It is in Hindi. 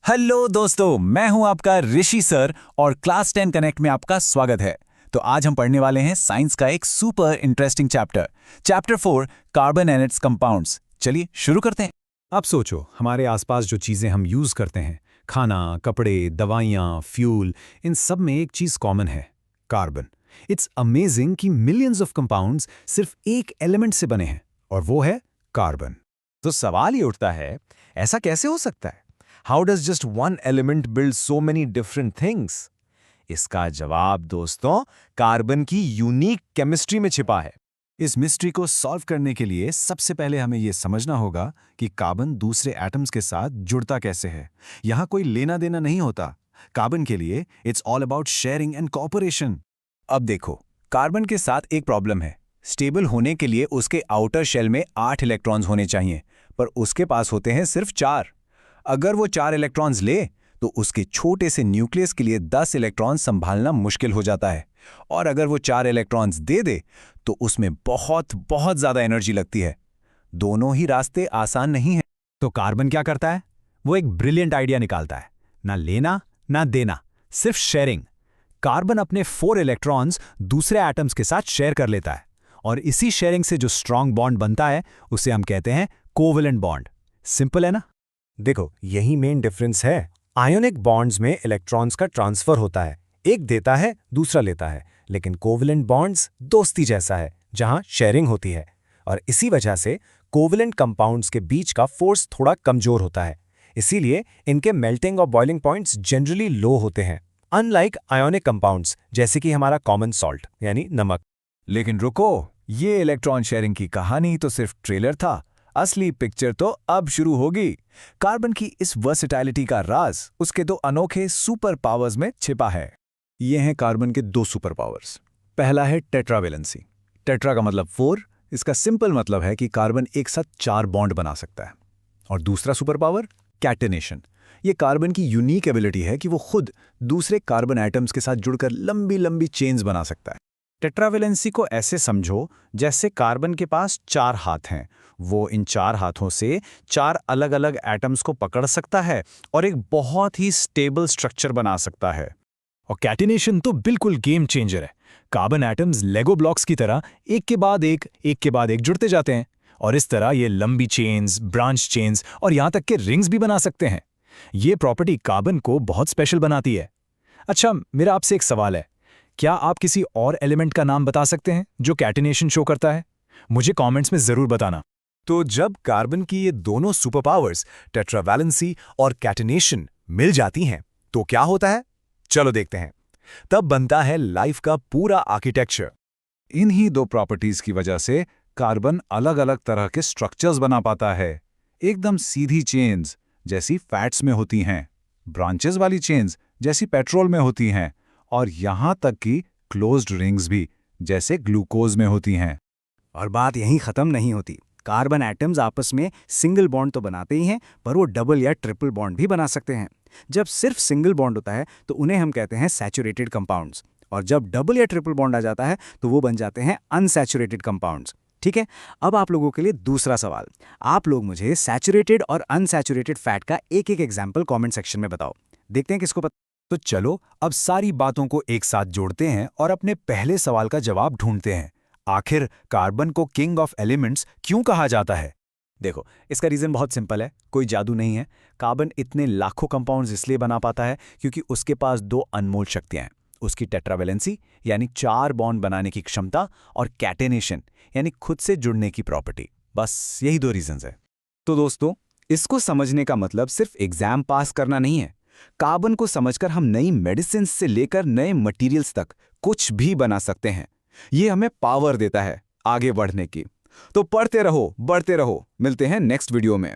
हेलो दोस्तों, मैं हूं आपका ऋषि सर और क्लास 10 कनेक्ट में आपका स्वागत है। तो आज हम पढ़ने वाले हैं साइंस का एक super interesting chapter 4 carbon and it's compounds. चलिए शुरू करते हैं। अब सोचो, हमारे आसपास जो चीज़ें हम यूज़ करते हैं, खाना, कपड़े, दवाइयाँ, फ्यूल, इन सब में एक चीज़ कॉमन है, कार्बन। इट्स अमेजिंग कि मिलियंस ऑफ कंपाउंड्स सिर्फ एक एलिमेंट से बने हैं, और वो है कार्बन। तो सवाल ये उठता है, ऐसा कैसे हो सकता है? How does just one element build so many different things? इसका जवाब दोस्तों कार्बन की यूनिक केमिस्ट्री में छिपा है। इस मिस्ट्री को सॉल्व करने के लिए सबसे पहले हमें यह समझना होगा कि कार्बन दूसरे एटम्स के साथ जुड़ता कैसे है। यहाँ कोई लेना देना नहीं होता। कार्बन के लिए it's all about sharing and cooperation. अब देखो, कार्बन के साथ एक प्रॉब्लम है। स्टेबल होने के लिए उसके आउटर शेल में 8 इलेक्ट्रॉन्स होने चाहिए, पर उसके पास होते हैं सिर्फ 4। अगर वो 4 इलेक्ट्रॉन्स ले तो उसके छोटे से न्यूक्लियस के लिए 10 इलेक्ट्रॉन्स संभालना मुश्किल हो जाता है, और अगर वो 4 इलेक्ट्रॉन्स दे दे तो उसमें बहुत बहुत ज्यादा एनर्जी लगती है। दोनों ही रास्ते आसान नहीं हैं। तो कार्बन क्या करता है? वो एक ब्रिलियंट आइडिया निकालता है, ना लेना ना देना, सिर्फ शेयरिंग। कार्बन अपने 4 इलेक्ट्रॉन्स दूसरे एटम्स के साथ शेयर कर लेता है, और इसी शेयरिंग से जो स्ट्रॉन्ग बॉन्ड बनता है उसे हम कहते हैं कोवेलेंट बॉन्ड। सिंपल है ना? देखो, यही मेन डिफरेंस है। आयोनिक बॉन्ड्स में इलेक्ट्रॉन्स का ट्रांसफर होता है, एक देता है दूसरा लेता है, लेकिन कोवेलेंट बॉन्ड्स दोस्ती जैसा है जहां शेयरिंग होती है, और इसी वजह से कोवेलेंट कंपाउंड्स के बीच का फोर्स थोड़ा कमजोर होता है। इसीलिए इनके मेल्टिंग और बॉइलिंग पॉइंट्स जनरली लो होते हैं, अनलाइक आयोनिक कंपाउंड्स जैसे कि हमारा कॉमन सॉल्ट यानी नमक। लेकिन रुको, ये इलेक्ट्रॉन शेयरिंग की कहानी तो सिर्फ ट्रेलर था। असली पिक्चर तो अब शुरू होगी। कार्बन की इस वर्सेटैलिटी का राज उसके 2 अनोखे सुपर पावर्स में छिपा है। ये हैं कार्बन के 2 सुपर पावर्स। पहला है टेट्रावेलेंसी। टेट्रा का मतलब 4। इसका सिंपल मतलब है कि कार्बन एक साथ 4 बॉन्ड बना सकता है। और दूसरा सुपर पावर कैटेनेशन। ये कार्बन की यूनिक एबिलिटी है कि वो खुद दूसरे कार्बन एटम्स के साथ जुड़कर लंबी लंबी चेन्स बना सकता है। टेट्रावेलेंसी को ऐसे समझो जैसे कार्बन के पास 4 हाथ हैं। वो इन 4 हाथों से 4 अलग अलग एटम्स को पकड़ सकता है और एक बहुत ही स्टेबल स्ट्रक्चर बना सकता है। और कैटिनेशन तो बिल्कुल गेम चेंजर है। कार्बन एटम्स लेगो ब्लॉक्स की तरह एक के बाद एक जुड़ते जाते हैं, और इस तरह ये लंबी चेन्स, ब्रांच चेन्स और यहाँ तक के रिंग्स भी बना सकते हैं। ये प्रॉपर्टी कार्बन को बहुत स्पेशल बनाती है। अच्छा, मेरा आपसे एक सवाल है, क्या आप किसी और एलिमेंट का नाम बता सकते हैं जो कैटिनेशन शो करता है? मुझे कमेंट्स में जरूर बताना। तो जब कार्बन की ये दोनों सुपर पावर्स टेट्रावेलेंसी और कैटिनेशन मिल जाती हैं तो क्या होता है? चलो देखते हैं। तब बनता है लाइफ का पूरा आर्किटेक्चर। इन्हीं 2 प्रॉपर्टीज की वजह से कार्बन अलग अलग तरह के स्ट्रक्चर्स बना पाता है। एकदम सीधी चेन्स जैसी फैट्स में होती हैं, ब्रांचेस वाली चेन्स जैसी पेट्रोल में होती हैं, और यहां तक कि क्लोज्ड रिंग्स भी जैसे ग्लूकोज में होती हैं। और बात यहीं खत्म नहीं होती। कार्बन एटम्स आपस में सिंगल बॉन्ड तो बनाते ही हैं, पर वो डबल या ट्रिपल बॉन्ड भी बना सकते हैं। जब सिर्फ सिंगल बॉन्ड होता है तो उन्हें हम कहते हैं सैचुरेटेड कंपाउंड्स, और जब डबल या ट्रिपल बॉन्ड आ जाता है तो वो बन जाते हैं अनसैचुरेटेड कंपाउंड्स। ठीक है, अब आप लोगों के लिए दूसरा सवाल। आप लोग मुझे सैचुरेटेड और अनसैचुरेटेड फैट का एक एक एग्जाम्पल कॉमेंट सेक्शन में बताओ। देखते हैं किसको पता। तो चलो अब सारी बातों को एक साथ जोड़ते हैं और अपने पहले सवाल का जवाब ढूंढते हैं। आखिर कार्बन को किंग ऑफ एलिमेंट्स क्यों कहा जाता है? देखो, इसका रीज़न बहुत सिंपल है, कोई जादू नहीं है। कार्बन इतने लाखों कंपाउंड्स इसलिए बना पाता है क्योंकि उसके पास 2 अनमोल शक्तियां हैं। उसकी टेट्रावेलेंसी यानी 4 बॉन्ड बनाने की क्षमता, और कैटेनेशन यानी खुद से जुड़ने की प्रॉपर्टी। बस यही 2 रीजंस है। तो दोस्तों, इसको समझने का मतलब सिर्फ एग्जाम पास करना नहीं है। कार्बन को समझकर हम नई मेडिसिन से लेकर नए मटेरियल्स तक कुछ भी बना सकते हैं। ये हमें पावर देता है आगे बढ़ने की। तो पढ़ते रहो, बढ़ते रहो। मिलते हैं नेक्स्ट वीडियो में।